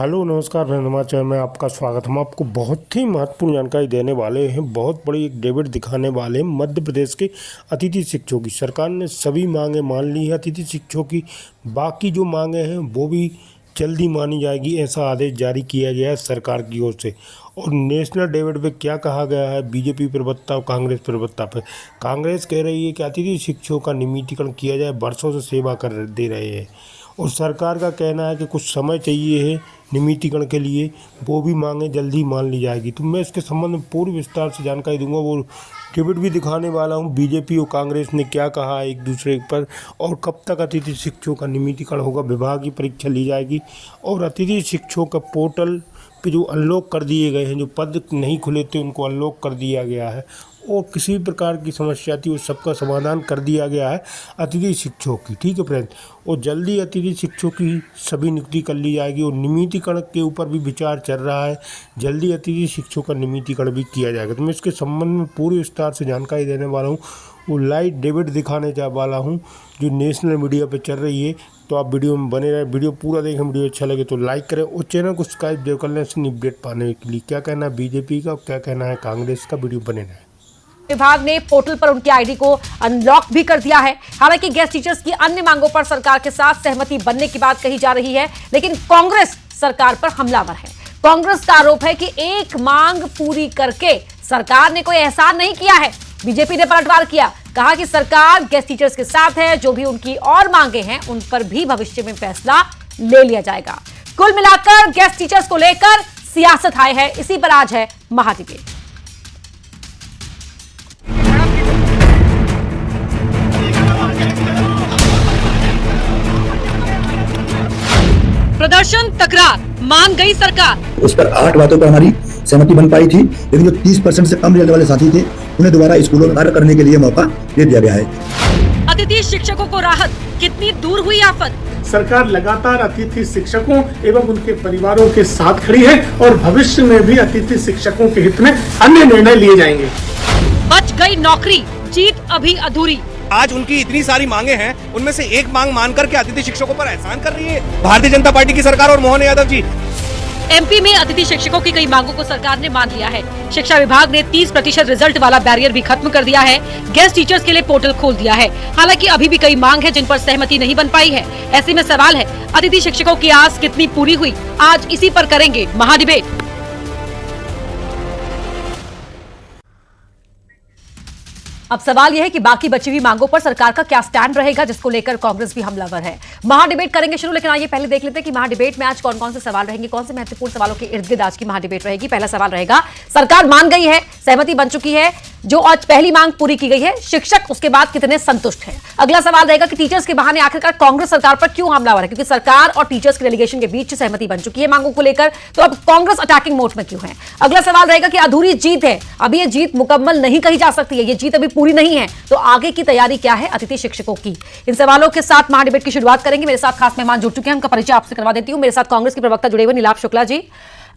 Hello नमस्कार समाचार में आपका स्वागत। हम आपको बहुत ही महत्वपूर्ण जानकारी देने वाले हैं। बहुत बड़ी एक डेबिट दिखाने वाले हैं। मध्य प्रदेश के अतिथि शिक्षकों की सरकार ने सभी मांगें मान ली है। अतिथि शिक्षकों की बाकी जो मांगें हैं वो भी जल्दी मानी जाएगी, ऐसा आदेश जारी किया गया है सरकार की ओर से। और नेशनल डेबिट पे क्या कहा गया है बीजेपी प्रवक्ता और कांग्रेस प्रवक्ता पे। कांग्रेस कह रही है कि अतिथि शिक्षकों का नियमितीकरण किया जाए, वर्षों से सेवा कर दे रहे हैं। और सरकार का कहना है कि कुछ समय चाहिए है नियमितीकरण के लिए, वो भी मांगे जल्दी मान ली जाएगी। तो मैं इसके संबंध में पूरी विस्तार से जानकारी दूंगा। वो डेबिट भी दिखाने वाला हूँ बीजेपी और कांग्रेस ने क्या कहा है एक दूसरे पर, और कब तक अतिथि शिक्षकों का नियमितीकरण होगा, विभाग की परीक्षा ली जाएगी। और अतिथि शिक्षकों का पोर्टल पे जो अनलॉक कर दिए गए हैं, जो पद नहीं खुले थे उनको अनलॉक कर दिया गया है। और किसी भी प्रकार की समस्या थी उस सबका समाधान कर दिया गया है अतिथि शिक्षकों की। ठीक है फ्रेंड। और जल्दी अतिथि शिक्षकों की सभी नियुक्ति कर ली जाएगी। और नियमितीकरण के ऊपर भी विचार चल रहा है, जल्दी अतिथि शिक्षकों का नियमितीकरण भी किया जाएगा। तो मैं इसके संबंध में पूरी विस्तार से जानकारी देने वाला हूँ। वो लाइव डेबिट दिखाने जा वाला हूँ जो नेशनल मीडिया पे चल रही है। तो आप वीडियो में बने रहे, वीडियो पूरा देखें। वीडियो अच्छा लगे तो लाइक करें और चैनल को सब्सक्राइब जरूर कर लें अपडेट पाने के लिए। क्या कहना है बीजेपी का और क्या कहना है कांग्रेस का, वीडियो बने रहे। विभाग ने पोर्टल पर उनकी आईडी को अनलॉक भी कर दिया है। हालांकि गेस्ट टीचर्स की अन्य मांगों पर सरकार के साथ सहमति बनने की बात कही जा रही है, लेकिन कांग्रेस सरकार पर हमलावर है। कांग्रेस का आरोप है कि एक मांग पूरी करके सरकार ने कोई एहसान नहीं किया है। बीजेपी ने पलटवार किया, कहा कि सरकार गेस्ट टीचर्स के साथ है, जो भी उनकी और मांगे हैं उन पर भी भविष्य में फैसला ले लिया जाएगा। कुल मिलाकर गेस्ट टीचर्स को लेकर सियासत हाई है, इसी पर आज है महाडिबेट। प्रदर्शन, तकरार, मान गई सरकार। उस पर 8 बातों पर हमारी सहमति बन पाई थी, लेकिन जो 30% से कम रिजल्ट वाले साथी थे उन्हें दोबारा स्कूलों में कार्य करने के लिए मौका दे दिया गया है। अतिथि शिक्षकों को राहत, कितनी दूर हुई आफत। सरकार लगातार अतिथि शिक्षकों एवं उनके परिवारों के साथ खड़ी है और भविष्य में भी अतिथि शिक्षकों के हित में अन्य निर्णय लिए जाएंगे। बच गई नौकरी, जीत अभी अधूरी। आज उनकी इतनी सारी मांगे हैं, उनमें से एक मांग मानकर के अतिथि शिक्षकों पर एहसान कर रही है भारतीय जनता पार्टी की सरकार और मोहन यादव जी। एमपी में अतिथि शिक्षकों की कई मांगों को सरकार ने मान लिया है। शिक्षा विभाग ने 30% रिजल्ट वाला बैरियर भी खत्म कर दिया है। गेस्ट टीचर्स के लिए पोर्टल खोल दिया है। हालांकि अभी भी कई मांग है जिन पर सहमति नहीं बन पाई है। ऐसे में सवाल है, अतिथि शिक्षकों की आस कितनी पूरी हुई? आज इसी पर करेंगे महाडिबेट। अब सवाल यह है कि बाकी बची हुई मांगों पर सरकार का क्या स्टैंड रहेगा, जिसको लेकर कांग्रेस भी हमलावर है। महाडिबेट करेंगे शुरू, लेकिन आइए पहले देख लेते हैं कि महाडिबेट में आज कौन कौन से सवाल रहेंगे, कौन से महत्वपूर्ण सवालों के इर्द गिर्द आज की महाडिबेट रहेगी। पहला सवाल रहेगा, सरकार मान गई है, सहमति बन चुकी है, जो आज पहली मांग पूरी की गई है, शिक्षक उसके बाद कितने संतुष्ट हैं। अगला सवाल रहेगा कि टीचर्स के बहाने आखिरकार कांग्रेस सरकार पर क्यों हमलावर है, क्योंकि सरकार और टीचर्स के डेलीगेशन के बीच सहमति बन चुकी है मांगों को लेकर, तो अब कांग्रेस अटैकिंग मोड में क्यों है। अगला सवाल रहेगा कि अधूरी जीत है, अभी ये जीत मुकम्मल नहीं कही जा सकती है, ये जीत अभी पूरी नहीं है, तो आगे की तैयारी क्या है अतिथि शिक्षकों की। इन सवालों के साथ महाडिबेट की शुरुआत करेंगे। मेरे साथ खास मेहमान जुड़ चुके हैं, उनका परिचय आपसे करवा देती हूं। मेरे साथ कांग्रेस के प्रवक्ता जुड़े हुए नीलाभ शुक्ला जी,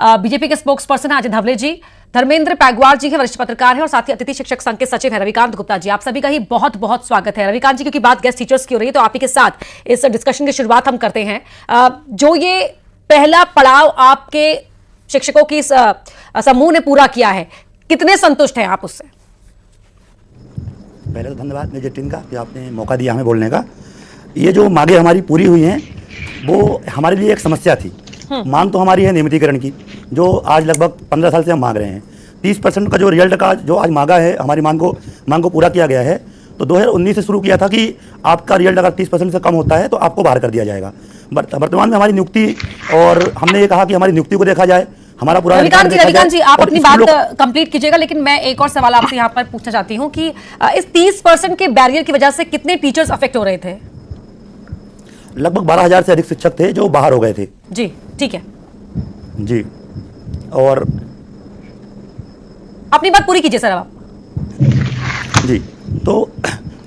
बीजेपी के स्पोक्स पर्सन अजय धवले जी, धर्मेंद्र पैगवार जी है, वरिष्ठ पत्रकार है, और साथ ही अतिथि शिक्षक संघ के सचिव है रविकांत गुप्ता जी। आप सभी का ही बहुत बहुत स्वागत है। रविकांत जी, क्योंकि बात गेस्ट टीचर्स की हो रही है तो आप ही के साथ इस डिस्कशन की शुरुआत हम करते हैं। जो ये पहला पड़ाव आपके शिक्षकों की समूह ने पूरा किया है, कितने संतुष्ट हैं आप उससे? पहले तो धन्यवाद मेरी टीम का कि आपने मौका दिया हमें बोलने का। ये जो मांगे हमारी पूरी हुई हैं वो हमारे लिए एक समस्या थी। मांग तो हमारी है नियमितीकरण की, जो आज लगभग 15 साल से हम मांग रहे हैं। 30% का जो रिजल्ट का जो आज मांगा है, हमारी मांग को पूरा किया गया है। तो 2019 से शुरू किया था कि आपका रिजल्ट अगर 30% से कम होता है तो आपको बाहर कर दिया जाएगा। वर्तमान में हमारी नियुक्ति, और हमने ये कहा कि हमारी नियुक्ति को देखा जाए, हमारा पूरा रविकांत जी आप अपनी बात कंप्लीट कीजिएगा, लेकिन मैं एक और सवाल आपसे यहाँ पर पूछना चाहती हूँ कि इस 30% के बैरियर की वजह से कितने टीचर्स अफेक्ट हो रहे थे? लगभग 12,000 से अधिक शिक्षक थे जो बाहर हो गए थे। जी ठीक है जी, और अपनी बात पूरी कीजिए सर आप। जी, तो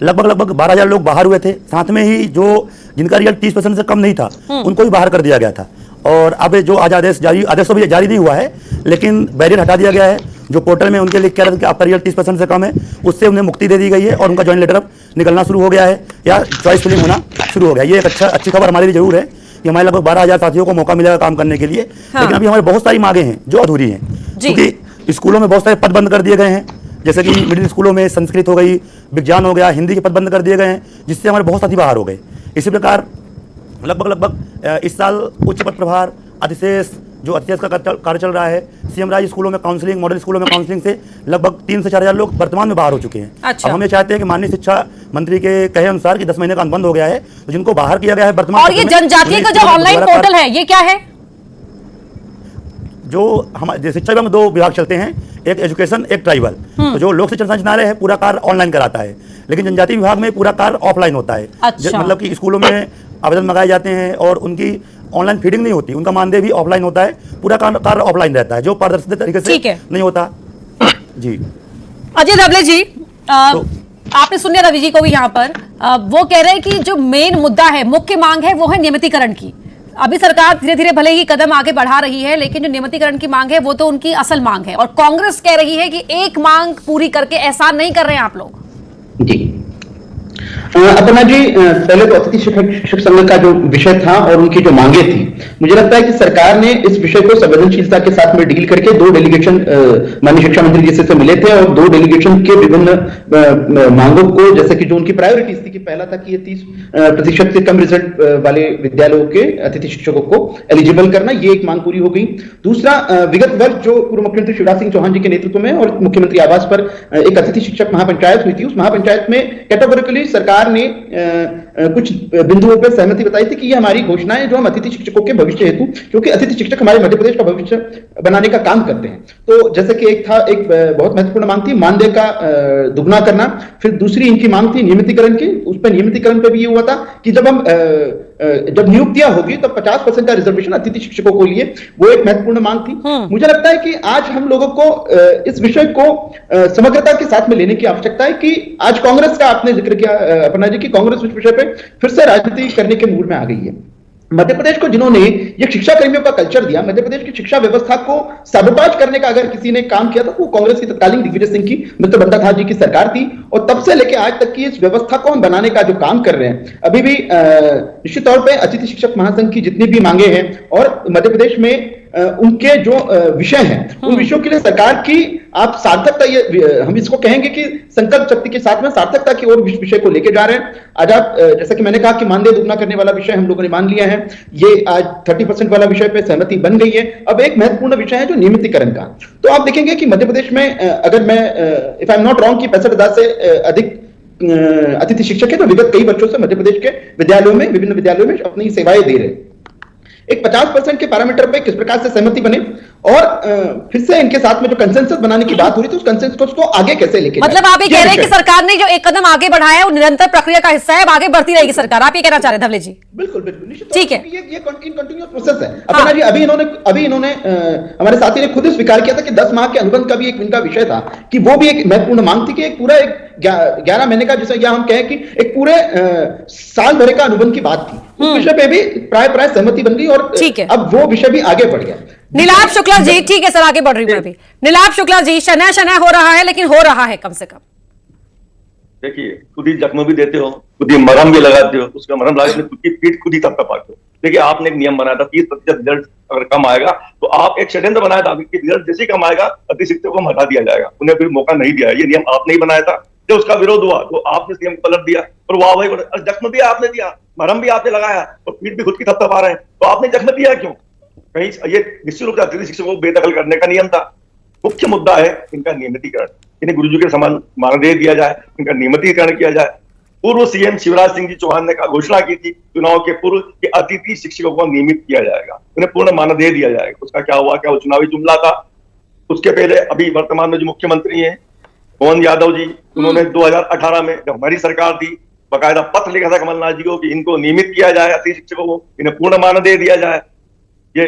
लगभग 12,000 लोग बाहर हुए थे। साथ में ही जो जिनका रिजल्ट 30% से कम नहीं था उनको भी बाहर कर दिया गया था। और अब जो आज आदेश तो भी जारी नहीं हुआ है, लेकिन बैरियर हटा दिया गया है। जो पोर्टल में उनके लिए कह रहे थे कि आपका रिजल्ट 30% से कम है, उससे उन्हें मुक्ति दे दी गई है और उनका ज्वाइंट लेटर निकलना शुरू हो गया है या चॉइस फिलिंग होना शुरू हो गया। ये एक अच्छी खबर हमारे लिए जरूर है कि हमारे लगभग 12,000 साथियों को मौका मिलेगा काम करने के लिए। लेकिन अभी हमारी बहुत सारी मांगे हैं जो अधूरी हैं, क्योंकि स्कूलों में बहुत सारे पद बंद कर दिए गए हैं, जैसे कि मिडिल स्कूलों में संस्कृत हो गई, विज्ञान हो गया, हिंदी के पद बंद कर दिए गए हैं, जिससे हमारे बहुत साथी बाहर हो गए। इसी प्रकार लगभग इस साल उच्च पद प्रभार अधिशेष जो अतिशेष का कार्य चल रहा है, सीएम राज स्कूलों में काउंसलिंग, मॉडल स्कूलों में काउंसलिंग से लगभग 3 से 4,000 लोग वर्तमान में बाहर हो चुके हैं। अच्छा। अब हम ये चाहते हैं कि माननीय शिक्षा मंत्री के कहे अनुसार कि 10 महीने का अनुबंध हो गया है, तो जिनको बाहर किया गया है वर्तमान और ये जनजातीय का जो ऑनलाइन पोर्टल है ये क्या है? जो हमारे शिक्षा विभाग में 2 विभाग चलते हैं, एक एजुकेशन, एक ट्राइबल। तो जो लोक शिक्षण संचालनालय है पूरा कार्य ऑनलाइन कराता है, लेकिन जनजातीय विभाग में पूरा कार्य ऑफलाइन होता है। अच्छा। मतलब कि स्कूलों में आवेदन मंगाए जाते हैं और उनकी ऑनलाइन फीडिंग नहीं होती, उनका मानदेय भी ऑफलाइन होता है, पूरा कार्य ऑफलाइन रहता है, जो पारदर्शी तरीके से नहीं होता। जी अजय धवले जी, आपने सुन लिया रवि जी को भी यहाँ पर, वो कह रहे हैं कि जो मेन मुद्दा है, मुख्य मांग है, वो है नियमितीकरण की। अभी सरकार धीरे धीरे भले ही कदम आगे बढ़ा रही है, लेकिन जो नियमितीकरण की मांग है वो तो उनकी असल मांग है, और कांग्रेस कह रही है कि एक मांग पूरी करके एहसान नहीं कर रहे हैं आप लोग। जी अपर्णा जी, पहले तो अतिथि शिक्षक संघ का जो विषय था और उनकी जो मांगे थी, मुझे लगता है कि सरकार ने इस विषय को संवेदनशीलता के साथ में डील करके 2 डेलीगेशन माननीय शिक्षा मंत्री जी से मिले थे और 2 डेलीगेशन के विभिन्न मांगों को, जैसे कि जो उनकी प्रायोरिटीज थी कि पहला था कि ये 30% से कम रिजल्ट वाले विद्यालयों के अतिथि शिक्षकों को एलिजिबल करना, ये एक मांग पूरी हो गई। दूसरा, विगत वर्ष जो पूर्व मुख्यमंत्री शिवराज सिंह चौहान जी के नेतृत्व में और मुख्यमंत्री आवास पर एक अतिथि शिक्षक महापंचायत हुई थी, उस महापंचायत में कैटेगोरिकली सरकार ने कुछ बिंदुओं पर सहमति बताई थी कि ये हमारी घोषणा है जो हम अतिथि शिक्षकों के भविष्य हेतु, क्योंकि अतिथि शिक्षक हमारे मध्य प्रदेश का भविष्य बनाने का काम करते हैं। तो जैसे कि एक बहुत महत्वपूर्ण मांग थी मानदेय का दुगना करना, फिर दूसरी इनकी मांग थी नियमितीकरण की। उस पर नियमितीकरण पे भी ये हुआ था कि जब नियुक्तियां होगी तब 50% का रिजर्वेशन अतिथि शिक्षकों को लिए, वो एक महत्वपूर्ण मांग थी। मुझे लगता है कि आज हम लोगों को इस विषय को समग्रता के साथ में लेने की आवश्यकता है कि आज कांग्रेस का आपने जिक्र किया अपर्णा जी की, कांग्रेस इस विषय पे फिर से राजनीति करने के मूड में आ गई है। मध्य प्रदेश को जिन्होंने ये शिक्षा कर्मियों का कल्चर दिया, मध्य प्रदेश की शिक्षा व्यवस्था को सबोटाज करने का अगर किसी ने काम किया था वो कांग्रेस की तत्कालीन दिग्विजय सिंह की, मिस्टर बंदा था जी की सरकार थी। और तब से लेकर आज तक की इस व्यवस्था को हम बनाने का जो काम कर रहे हैं, अभी भी निश्चित तौर पर अतिथि शिक्षक महासंघ की जितनी भी मांगे हैं और मध्य प्रदेश में उनके जो विषय हैं, उन विषयों के लिए सरकार की आप सार्थकता, ये हम इसको कहेंगे कि संकल्प शक्ति के साथ में सार्थकता की ओर विषय को लेके जा रहे हैं। आज आप जैसा कि मैंने कहा कि मानदेय दुगना करने वाला विषय हम लोगों ने मान लिया है, ये आज 30% वाला विषय पे सहमति बन गई है। अब एक महत्वपूर्ण विषय है जो नियमितीकरण का। तो आप देखेंगे कि मध्य प्रदेश में अगर मैं if I am not wrong कि 65,000 से अधिक अतिथि शिक्षक है जो विगत कई वर्षों से मध्य प्रदेश के विद्यालयों में, विभिन्न विद्यालयों में अपनी सेवाएं दे रहे हैं। एक 50% के पैरामीटर पे किस प्रकार से सहमति बने और फिर से इनके साथ में जो कंसेंसस बनाने की बात हो रही थी, उस कंसेंसस को आगे कैसे लेके मतलब आप ये कह रहे हैं कि सरकार ने जो एक कदम आगे बढ़ाया है वो निरंतर प्रक्रिया का हिस्सा है, अब आगे बढ़ती रहेगी सरकार, आप ये कहना चाह रहे हैं धवले जी? बिल्कुल बिल्कुल, निश्चित ठीक है, ये कंटिन्यूअस प्रोसेस है। अपना जी अभी इन्होंने हमारे साथी ने खुद स्वीकार किया था कि 10 माह के अनुबंध का भी एक इनका विषय था कि वो भी एक महत्वपूर्ण मांग थी कि एक पूरा एक 11 महीने का, जिसे या हम कहें कि एक पूरे साल भर का अनुबंध की बात थी, उस विषय पे भी प्राय सहमति बन गई और अब वो विषय भी आगे बढ़ गया। नीलाभ शुक्ला जी, ठीक है सर, आगे बढ़ रही हूं अभी। नीलाभ शुक्ला जी, शना हो रहा है लेकिन हो रहा है कम से कम। देखिए, खुद ही जख्म भी देते हो, खुद ही मरहम भी लगाते हो, उसका मरहम लगाने खुद की पीठ खुद ही थपथपाते हो। देखिए, आपने एक नियम बनाया था 30% रिजल्ट अगर कम आएगा तो आप एक षड्यंत्र बनाया था कि रिजल्ट जैसे ही कम आएगा अतिथि शिक्षकों को हटा दिया जाएगा, उन्हें फिर मौका नहीं दिया। ये नियम आपने ही बनाया था। जब उसका विरोध हुआ तो आपने नियम को पलट दिया और वाह भाई, जख्म भी आपने दिया, मरहम भी आपने लगाया और पीठ भी खुद की थपथपा रहे हैं। तो आपने जख्म दिया क्यों? कहीं ये निश्चित रूप से अतिथि शिक्षकों को बेदखल करने का नियम था। मुख्य मुद्दा है इनका नियमितीकरण, इन्हें गुरुजी के समान मानदेय दिया जाए, इनका नियमितीकरण किया जाए। पूर्व सीएम शिवराज सिंह जी चौहान ने घोषणा की थी चुनाव के पूर्व कि अतिथि शिक्षकों को नियमित किया जाएगा, उन्हें पूर्ण मानदेय दिया जाएगा। उसका क्या हुआ? क्या वो चुनावी जुमला था? उसके पहले अभी वर्तमान में जो मुख्यमंत्री हैं मोहन यादव जी, उन्होंने 2018 में जब हमारी सरकार थी बकायदा पत्र लिखा था कमलनाथ जी को कि इनको नियमित किया जाए, अतिथि शिक्षकों को इन्हें पूर्ण मानदेय दिया जाए, ये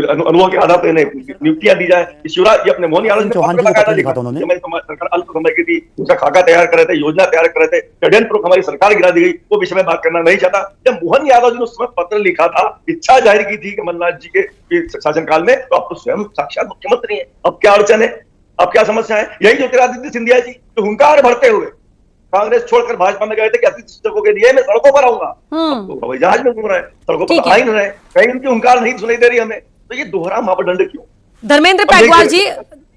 अनुभव के आधार पर इन्हें नियुक्तियां दी जाए। शिवराज जी अपने मोहन यादव चौहान जी को पत्र लिखा था उन्होंने, सरकार अल्प समय की थी, उसका खाका तैयार कर रहे थे, योजना तैयार कर रहे थे, षड्यंत्र हमारी सरकार गिरा दी गई, वो विषय में बात करना नहीं चाहता। जब मोहन यादव जी ने उस समय पत्र लिखा था, इच्छा जाहिर की थी कमलनाथ जी के शासनकाल में, तो आप तो स्वयं साक्षात मुख्यमंत्री हैं, अब क्या अड़चन है, अब क्या समस्या है? यही ज्योतिरादित्य सिंधिया जी जो हुंकार भरते हुए कांग्रेस छोड़कर भाजपा में गए थे कि अतिथि शिक्षकों के लिए मैं सड़कों पर आऊंगा, तो हवाई जहाज में घूम रहे हैं, सड़कों पर आ ही नहीं रहे, कहीं उनकी हुंकार नहीं सुनाई दे रही हमें। तो ये दोहरा मापदंड क्यों? धर्मेंद्र पाटवार जी,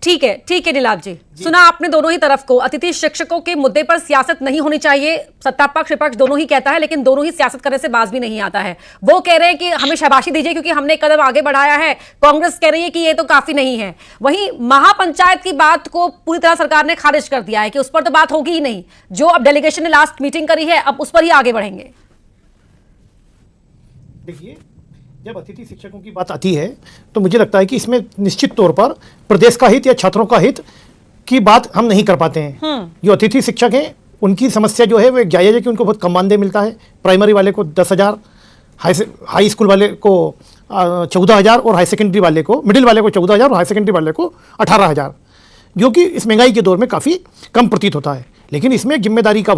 ठीक है नीलाभ जी, सुना आपने दोनों ही तरफ को। अतिथि शिक्षकों के मुद्दे पर सियासत नहीं होनी चाहिए, सत्ता पक्ष विपक्ष दोनों ही कहता है, लेकिन दोनों ही सियासत करने से बाज भी नहीं आता है। वो कह रहे हैं कि हमें शाबाशी दीजिए क्योंकि हमने कदम आगे बढ़ाया है, कांग्रेस कह रही है कि ये तो काफी नहीं है। वहीं महापंचायत की बात को पूरी तरह सरकार ने खारिज कर दिया है कि उस पर तो बात होगी ही नहीं, जो अब डेलीगेशन ने लास्ट मीटिंग करी है अब उस पर ही आगे बढ़ेंगे। देखिए, जब अतिथि शिक्षकों की बात आती है तो मुझे लगता है कि इसमें निश्चित तौर पर प्रदेश का हित या छात्रों का हित की बात हम नहीं कर पाते हैं। जो अतिथि शिक्षक हैं उनकी समस्या जो है वो एक जायज़ है कि उनको बहुत कम मानदेय मिलता है। प्राइमरी वाले को 10,000, हाई स्कूल वाले को 14,000 और हाई सेकेंडरी वाले को, मिडिल वाले को 14,000 और हाई सेकेंडरी वाले को 18,000, जो कि इस महंगाई के दौर में काफ़ी कम प्रतीत होता है। लेकिन इसमें एक जिम्मेदारी का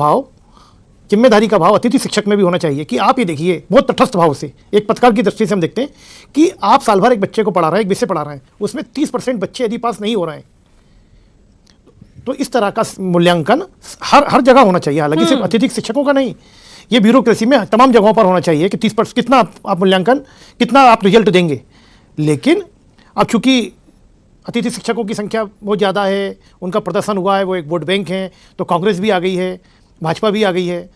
भाव अतिथि शिक्षक में भी होना चाहिए कि आप ये देखिए बहुत तटस्थ भाव से, एक पत्रकार की दृष्टि से हम देखते हैं कि आप साल भर एक बच्चे को पढ़ा रहे हैं, एक विषय पढ़ा रहे हैं, उसमें 30% बच्चे यदि पास नहीं हो रहे हैं तो इस तरह का मूल्यांकन हर जगह होना चाहिए। हालांकि सिर्फ अतिथि शिक्षकों का नहीं, ये ब्यूरोक्रेसी में तमाम जगहों पर होना चाहिए कि 30% कितना आप मूल्यांकन, कितना आप रिजल्ट देंगे। लेकिन अब चूँकि अतिथि शिक्षकों की संख्या बहुत ज़्यादा है, उनका प्रदर्शन हुआ है, वो एक वोट बैंक है, तो कांग्रेस भी आ गई है, भाजपा भी आ गई है।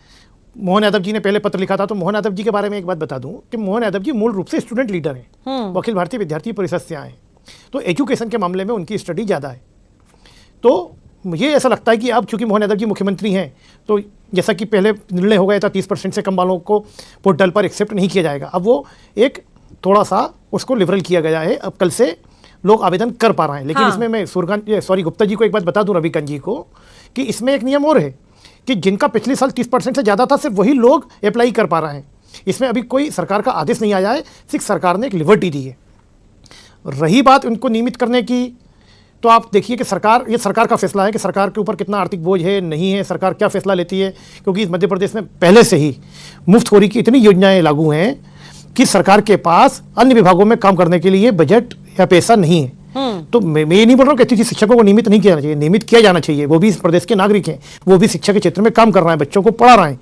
मोहन यादव जी ने पहले पत्र लिखा था, तो मोहन यादव जी के बारे में एक बात बता दूं कि मोहन यादव जी मूल रूप से स्टूडेंट लीडर हैं, वो अखिल भारतीय विद्यार्थी परिषद से आए हैं, तो एजुकेशन के मामले में उनकी स्टडी ज़्यादा है। तो मुझे ऐसा लगता है कि अब चूंकि मोहन यादव जी मुख्यमंत्री हैं, तो जैसा कि पहले निर्णय हो गया था 30% से कम वालों को पोर्टल पर एक्सेप्ट नहीं किया जाएगा, अब वो एक थोड़ा सा उसको लिबरल किया गया है, अब कल से लोग आवेदन कर पा रहे हैं। लेकिन इसमें मैं गुप्ता जी को एक बात बता दूं, रविकांत जी को, कि इसमें एक नियम और है कि जिनका पिछले साल 30% से ज़्यादा था, सिर्फ वही लोग अप्लाई कर पा रहे हैं। इसमें अभी कोई सरकार का आदेश नहीं आया है, सिर्फ सरकार ने एक लिबर्टी दी है। रही बात उनको नियमित करने की, तो आप देखिए कि ये सरकार का फैसला है कि सरकार के ऊपर कितना आर्थिक बोझ है, नहीं है, सरकार क्या फैसला लेती है। क्योंकि मध्य प्रदेश में पहले से ही मुफ्तखोरी की इतनी योजनाएं लागू हैं कि सरकार के पास अन्य विभागों में काम करने के लिए बजट या पैसा नहीं है। तो मैं ये नहीं बोल रहा हूँ कि अतिथि शिक्षकों को नियमित नहीं किया चाहिए, नियमित किया जाना चाहिए। वो भी इस प्रदेश के नागरिक हैं, वो भी शिक्षा के क्षेत्र में काम कर रहे हैं, बच्चों को पढ़ा रहे हैं,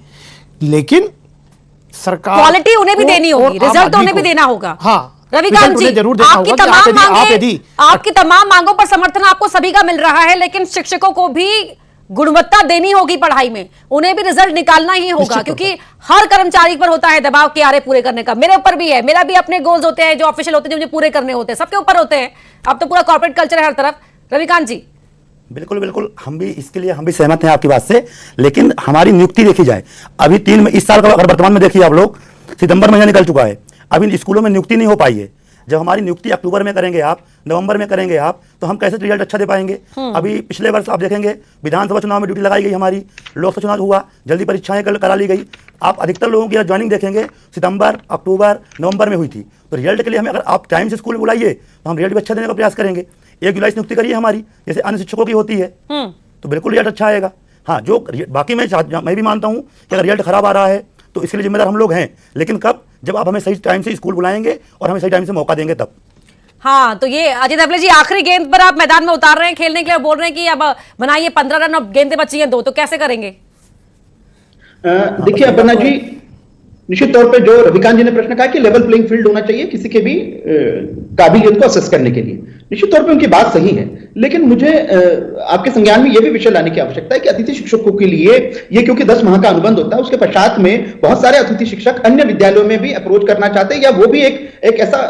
लेकिन सरकार क्वालिटी उन्हें भी देनी होगी, रिजल्ट उन्हें भी देना होगा। हाँ, रविकांत जी, जरूर देना आपकी होगा। आपकी तमाम मांगों पर समर्थन आपको सभी का मिल रहा है, लेकिन शिक्षकों को भी गुणवत्ता देनी होगी पढ़ाई में, उन्हें भी रिजल्ट निकालना ही होगा, क्योंकि हर कर्मचारी पर होता है दबाव के आरे पूरे करने का। मेरे ऊपर भी है, मेरा भी अपने गोल्स होते हैं जो ऑफिशियल होते हैं, जो मुझे पूरे करने होते हैं, सबके ऊपर होते हैं। अब तो पूरा कॉर्पोरेट कल्चर है हर तरफ। रविकांत जी, बिल्कुल हम भी इसके लिए हम भी सहमत हैं आपकी बात से। लेकिन हमारी नियुक्ति देखी जाए, अभी 3 में इस साल का अगर वर्तमान में देखिए आप लोग, सितंबर महीना निकल चुका है, अभी स्कूलों में नियुक्ति नहीं हो पाई है। जब हमारी नियुक्ति अक्टूबर में करेंगे आप, नवंबर में करेंगे आप, तो हम कैसे रिजल्ट अच्छा दे पाएंगे। अभी पिछले वर्ष आप देखेंगे विधानसभा चुनाव में ड्यूटी लगाई गई हमारी, लोकसभा चुनाव हुआ, जल्दी परीक्षाएं करा ली गई। आप अधिकतर लोगों की ज्वाइनिंग देखेंगे सितंबर, अक्टूबर, नवंबर में हुई थी। तो रिजल्ट के लिए हमें अगर आप टाइम से स्कूल में बुलाइए तो हम रिजल्ट भी अच्छा देने का प्रयास करेंगे। 1 जुलाई से नियुक्ति करिए हमारी, जैसे अन्य शिक्षकों की होती है, तो बिल्कुल रिजल्ट अच्छा आएगा। हाँ, जो बाकी मैं भी मानता हूँ कि अगर रिजल्ट खराब आ रहा है तो इसके लिए जिम्मेदार हम लोग हैं, लेकिन कब, जब आप हमें सही टाइम से स्कूल बुलाएंगे और हमें सही टाइम से मौका देंगे तब। हाँ, तो ये अजय धवले जी, आखिरी गेंद पर आप मैदान में उतार रहे हैं खेलने के लिए, बोल रहे हैं कि अब बनाइए 15 रन, अब गेंदें बची हैं 2, तो कैसे करेंगे? देखिए अपर्णा जी, निश्चित तौर पे जो रविकांत जी ने प्रश्न कहा कि लेवल प्लेइंग फील्ड होना चाहिए किसी के भी काबिलियत को असेस करने के लिए, निश्चित तौर पे उनकी बात सही है। लेकिन मुझे आपके संज्ञान में यह भी विषय लाने की आवश्यकता है कि अतिथि शिक्षकों के लिए ये, क्योंकि 10 माह का अनुबंध होता है, उसके पश्चात में बहुत सारे अतिथि शिक्षक अन्य विद्यालयों में भी अप्रोच करना चाहते हैं, या वो भी एक ऐसा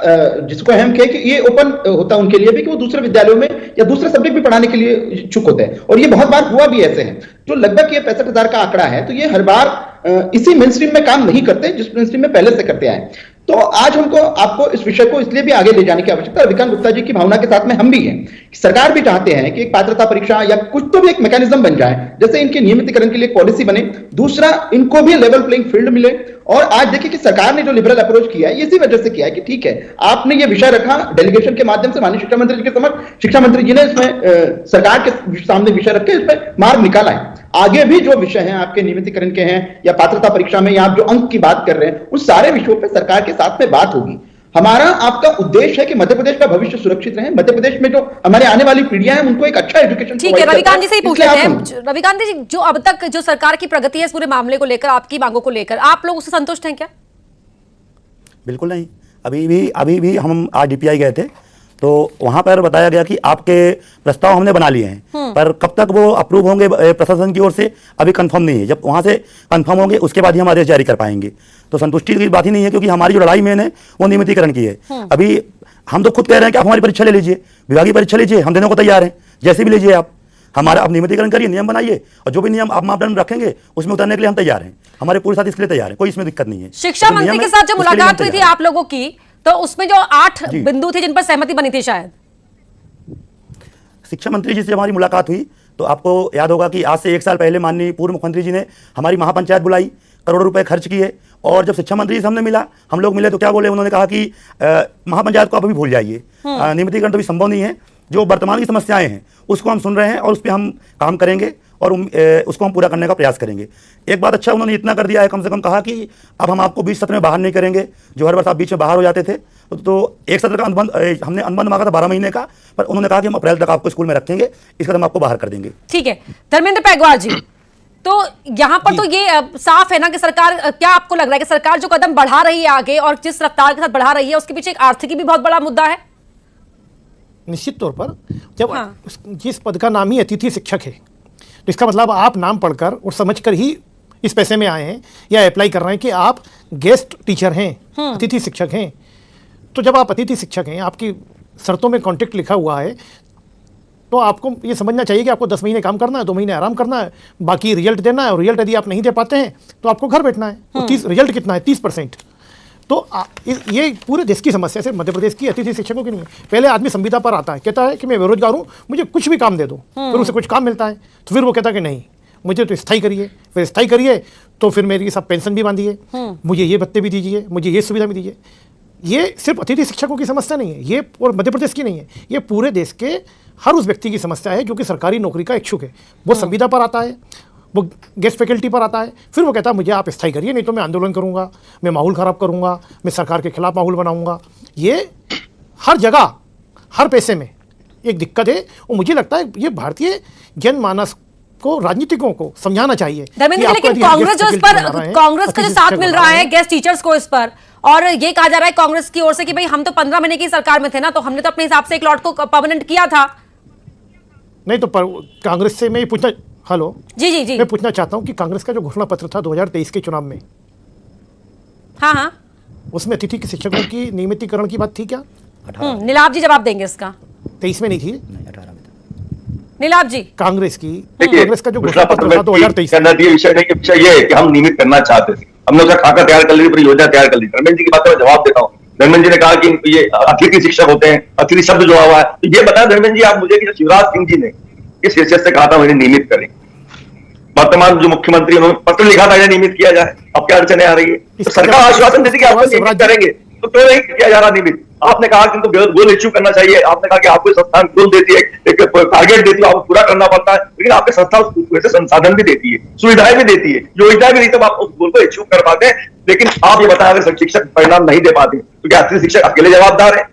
जिसको हम कहें कि ये ओपन होता है उनके लिए भी कि वो दूसरे विद्यालयों में या दूसरे सब्जेक्ट भी पढ़ाने के लिए इच्छुक होते हैं। और ये बहुत बार हुआ भी ऐसे है, जो लगभग ये 65,000 का आंकड़ा है, तो ये हर बार इसी मेन स्ट्रीम में काम नहीं करते जिस मेन स्ट्रीम में पहले से करते आए। तो आज हमको आपको इस विषय को इसलिए भी आगे ले जाने की आवश्यकता है, रविकांत गुप्ता जी की भावना के साथ में हम भी हैं, सरकार भी चाहते हैं कि एक पात्रता परीक्षा या कुछ तो भी एक मैकेनिज्म बन जाए, जैसे इनके नियमितीकरण के लिए पॉलिसी बने, दूसरा इनको भी लेवल प्लेइंग फील्ड मिले। और आज देखिए कि सरकार ने जो लिबरल अप्रोच किया है, इसी वजह से किया है कि ठीक है, आपने ये विषय रखा डेलीगेशन के माध्यम से, माननीय शिक्षा मंत्री जी के समक्ष, शिक्षा मंत्री जी ने इसमें सरकार के सामने विषय रख के इसमें मार्ग निकाला है। आगे भी जो विषय हैं आपके नियमितीकरण के हैं या पात्रता परीक्षा में, या आप जो अंक की बात कर रहे हैं, उस सारे विषयों पे सरकार के साथ में बात होगी। हमारा आपका उद्देश्य है कि मध्य प्रदेश का भविष्य सुरक्षित रहे, मध्य प्रदेश में जो हमारे आने वाली पीढ़ियां हैं उनको एक अच्छा एजुकेशन। ठीक है, रविकांत जी से ही पूछ लेते हैं। रविकांत जी, जो अब तक जो सरकार की प्रगति है इस पूरे मामले को लेकर, आपकी मांगों को लेकर, आप लोग उससे संतुष्ट हैं क्या? बिल्कुल नहीं। अभी भी हम आज डीपीआई गए थे तो वहां पर बताया गया कि आपके प्रस्ताव हमने बना लिए हैं, पर कब तक वो अप्रूव होंगे प्रशासन की ओर से अभी कंफर्म नहीं है। जब वहां से कंफर्म होंगे उसके बाद ही हम आदेश जारी कर पाएंगे। तो संतुष्टि की बात ही नहीं है, क्योंकि हमारी जो लड़ाई मेन है वो नियमितीकरण की है। अभी हम तो खुद कह रहे हैं कि आप हमारी परीक्षा ले लीजिए, विभागीय परीक्षा लीजिए, हम देने को तैयार हैं, जैसे भी लीजिए आप। हमारा आप नियमितीकरण करिए, नियम बनाइए, और जो भी नियम आप मापदंड रखेंगे उसमें उतरने के लिए हम तैयार हैं। हमारे पूरे साथ इसके लिए तैयार है, कोई इसमें दिक्कत नहीं है। शिक्षा मंत्री के साथ जो मुलाकात हुई थी आप लोगों की, तो उसमें जो 8 बिंदु थे जिन पर सहमति बनी थी, शायद शिक्षा मंत्री जी से हमारी मुलाकात हुई तो आपको याद होगा कि आज से 1 साल पहले माननीय पूर्व मुख्यमंत्री जी ने हमारी महापंचायत बुलाई, करोड़ों रुपए खर्च किए, और जब शिक्षा मंत्री से हमने मिला, हम लोग मिले तो क्या बोले, उन्होंने कहा कि महापंचायत को आप अभी भूल जाइए, नियमितीकरण तो भी संभव नहीं है। जो वर्तमान की समस्याएं हैं उसको हम सुन रहे हैं और उस पर हम काम करेंगे और उसको हम पूरा करने का प्रयास करेंगे। एक बात अच्छा उन्होंने इतना कर दिया है, कम से कम कहा कि अब हम आपको 20 सत्र में बाहर नहीं करेंगे, जो हर वर्ष आप बीच में बाहर हो जाते थे। तो एक सत्र का अनुबंध, हमने अनुबंध मांगा था 12 महीने का, पर उन्होंने कहा कि हम अप्रैल तक आपको स्कूल में रखेंगे, इस कदम आपको बाहर कर देंगे। ठीक है, धर्मेंद्र पैगवार जी, तो यहाँ पर तो ये साफ है ना कि सरकार, क्या आपको लग रहा है कि सरकार जो कदम बढ़ा रही है आगे और जिस रफ्तार के साथ बढ़ा रही है उसके पीछे एक आर्थिकी भी बहुत बड़ा मुद्दा है? निश्चित तौर पर जब जिस पद का नाम ही अतिथि शिक्षक है, तो इसका मतलब आप नाम पढ़कर और समझकर ही इस पैसे में आए हैं या अप्लाई कर रहे हैं कि आप गेस्ट टीचर हैं, अतिथि शिक्षक हैं। तो जब आप अतिथि शिक्षक हैं, आपकी शर्तों में कॉन्ट्रैक्ट लिखा हुआ है, तो आपको ये समझना चाहिए कि आपको 10 महीने काम करना है, 2 महीने आराम करना है, बाकी रिजल्ट देना है, और रिजल्ट यदि आप नहीं दे पाते हैं तो आपको घर बैठना है। तो 30 रिजल्ट कितना है? 30%। तो ये पूरे देश की समस्या, सिर्फ मध्य प्रदेश की अतिथि शिक्षकों की नहीं है। पहले आदमी संविदा पर आता है, कहता है कि मैं बेरोजगार हूँ, मुझे कुछ भी काम दे दो, फिर उसे कुछ काम मिलता है, तो फिर वो कहता है कि नहीं, मुझे तो स्थायी करिए, फिर स्थायी करिए तो फिर मेरी सब पेंशन भी बांधिए, मुझे ये भत्ते भी दीजिए, मुझे ये सुविधा भी दीजिए। ये सिर्फ अतिथि शिक्षकों की समस्या नहीं है, ये और मध्य प्रदेश की नहीं है, ये पूरे देश के हर उस व्यक्ति की समस्या है जो कि सरकारी नौकरी का इच्छुक है। वो संविदा पर आता है, वो गेस्ट फैकल्टी पर आता है, फिर वो कहता है मुझे आप स्थायी करिए, नहीं तो मैं आंदोलन करूंगा, मैं माहौल ख़राब करूंगा, मैं सरकार के खिलाफ माहौल बनाऊंगा। ये हर जगह हर पैसे में एक दिक्कत है, और मुझे लगता है ये भारतीय जनमानस को, राजनीतिकों को समझाना चाहिए। धर्मेंद्र, लेकिन कांग्रेस जो इस पर, कांग्रेस का जो साथ मिल रहा है गेस्ट टीचर्स को इस पर, और ये कहा जा रहा है कांग्रेस की ओर से कि भाई हम तो 15 महीने की सरकार में थे ना, तो हमने तो अपने हिसाब से एक लॉट को परमानेंट किया था। नहीं तो कांग्रेस से मैं पूछना, हेलो जी मैं पूछना चाहता हूं कि कांग्रेस का जो घोषणा पत्र था 2023 के चुनाव में, हाँ, उसमें अतिथि के शिक्षकों की नियमितीकरण की बात थी क्या? नीलाभ जी जवाब देंगे इसका। 23 में नहीं थी? 18 में था। नीलाभ जी, कांग्रेस का जो घोषणा पत्र था 2023 विषय नहीं, विषय ये है कि हम नियमित करना चाहते थे, हमने उसका खाका तैयार कर ली, पूरी योजना तैयार कर ली। धर्मेंद्र जी की बात का जवाब देता हूँ। धर्मेंद्र जी ने कहा कि ये अतिथि शिक्षक होते हैं, अतिथि शब्द जो हुआ है, तो ये बताया धर्मेंद्र जी आप मुझे कि शिवराज सिंह जी ने इस हैसियत से कहा था उन्हें नियमित करें। वर्तमान जो मुख्यमंत्री उन्होंने पत्र लिखा था नियमित किया जाए, अब क्या अड़चने आ रही है? तो सरकार आश्वासन देती कि आपको नियमित करेंगे, तो क्यों नहीं किया जा रहा नियमित? आपने कहा कि उनको गोल इश्यू करना चाहिए, आपने कहा कि आपको संस्थान गोल देती है, एक टारगेट देती है, आपको पूरा करना पड़ता है, लेकिन आपके संस्था वैसे संसाधन भी देती है, सुविधाएं भी देती है, योजनाएं भी नहीं, तब आप उस गोल को अचीव कर पाते हैं। लेकिन आप ये बताएं अगर शिक्षक परिणाम नहीं दे पाते तो क्या अतिथि शिक्षक अकेले जवाबदार है?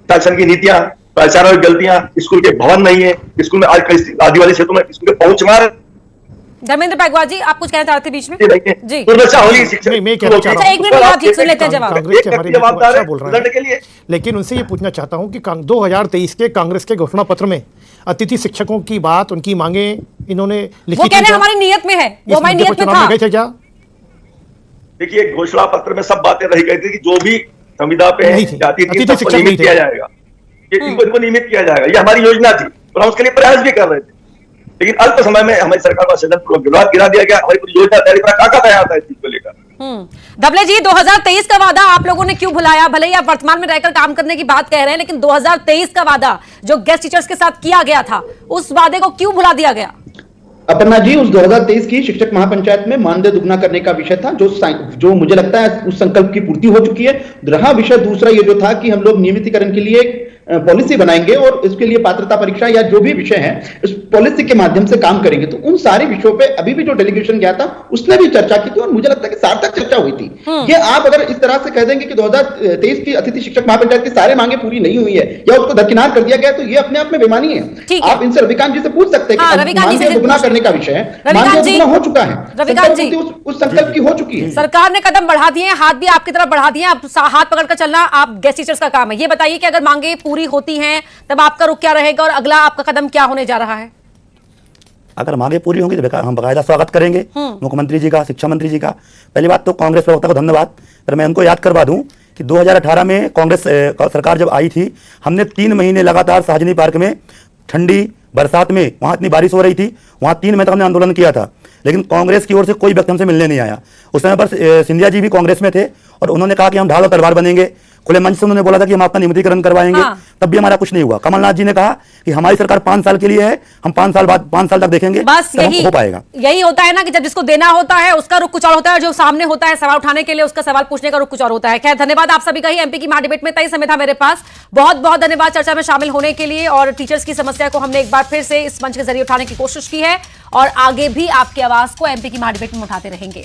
शासन की नीतियां, प्राचार्य गलतियां, स्कूल के भवन नहीं है, स्कूल में आज कई आदिवासी क्षेत्रों में स्कूल के पहुंच मार। धर्मेंद्र पैगवार जी, आप कुछ कहना चाहते बीच में? जी, मैं कहना चाह रहा हूं, एक मिनट सुन लेते हैं जवाब। बोल रहे हैं, लेकिन उनसे ये पूछना चाहता हूं कि 2023 के कांग्रेस के घोषणा पत्र में अतिथि शिक्षकों की बात, उनकी मांगे इन्होंने लिखी, वो कहने हमारी नियत में है, वो हमारी नियत में था। देखिए, घोषणा पत्र में सब बातें रही गई थी कि जो भी संविदा पे जाती थी सबको नियमित किया जाएगा, इनको नियमित किया जाएगा, ये हमारी योजना थी और हम उसके लिए प्रयास भी कर रहे थे। लेकिन अल्प समय में हमारी सरकार का सदन पूर्वक विवाद गिरा दिया गया, हमारी पूरी योजना तैयार था इस चीज को लेकर। धबले जी, 2023 का वादा आप लोगों ने क्यों भुलाया? भले ही आप वर्तमान में रहकर काम करने की बात कह रहे हैं, लेकिन 2023 का वादा जो गेस्ट टीचर्स के साथ किया गया था, उस वादे को क्यों भुला दिया गया? अपर्णा जी, उस 2023 की शिक्षक महापंचायत में मानदेय दुगना करने का विषय था, जो मुझे लगता है उस संकल्प की पूर्ति हो चुकी है। रहा विषय दूसरा ये जो था कि हम लोग नियमितीकरण के लिए पॉलिसी बनाएंगे और इसके लिए पात्रता परीक्षा या जो भी विषय है इस पॉलिसी के माध्यम से काम करेंगे। तो उन सारे विषयों पे अभी भी जो डेलीगेशन गया था उसने भी चर्चा की थी और मुझे लगता है कि सार्थक चर्चा हुई थी। ये आप अगर इस तरह से कह देंगे कि 2023 की अतिथि शिक्षक महापंचायत की सारे मांगे पूरी नहीं हुई है या उसको दरकिनार कर दिया गया, तो ये अपने आप में बेईमानी है। आप इनसे रविकांत जी से पूछ सकते हैं कि मांगे दुगना करने का विषय है, मांगे दुगना हो चुका है, रविकांत जी उस संकल्प की हो चुकी है। सरकार ने कदम बढ़ा दिए, हाथ भी आपकी तरफ बढ़ा दिए, अब हाथ पकड़कर चलना आप गेस्ट टीचर्स का काम है। ये बताइए कि अगर मांगे पूरी होती हैं तब आपका रुख क्या रहेगा और अगला आपका कदम क्या होने जा रहा है? अगर मांगे पूरी होंगी तो हम बाकायदा स्वागत करेंगे मुख्यमंत्री जी का, शिक्षा मंत्री जी का। पहली बात तो कांग्रेस प्रवक्ता को धन्यवाद, पर मैं उनको याद करवा दूं कि 2018 में कांग्रेस सरकार जब आई थी, हमने 3 महीने लगातार साजनी पार्क में ठंडी बरसात में, वहाँ इतनी बारिश हो रही थी, वहाँ 3 महीने तक हमने आंदोलन किया था, लेकिन कांग्रेस की ओर से कोई व्यक्ति हमसे मिलने नहीं आया। उस समय पर सिंधिया जी भी कांग्रेस में थे और उन्होंने कहा कि हम ढाल और तलवार बनेंगे, खुले मंच से उन्होंने बोला था कि हम आपका नियमितीकरण करवाएंगे। तब भी हमारा कुछ नहीं हुआ। कमलनाथ जी ने कहा कि हमारी सरकार 5 साल के लिए है, हम 5 साल बाद 5 साल तक देखेंगे, बस यही हो पाएगा। यही होता है ना कि जब जिसको देना होता है उसका रुख कुछ और होता है, जो सामने होता है सवाल उठाने के लिए उसका सवाल पूछने का रुख कुछ और होता है। खैर, धन्यवाद आप सभी का ही एमपी की महाडिबेट में तय समय था मेरे पास। बहुत बहुत धन्यवाद चर्चा में शामिल होने के लिए, और टीचर्स की समस्या को हमने एक बार फिर से इस मंच के जरिए उठाने की कोशिश की है और आगे भी आपकी आवाज को एमपी की महाडिबेट में उठाते रहेंगे।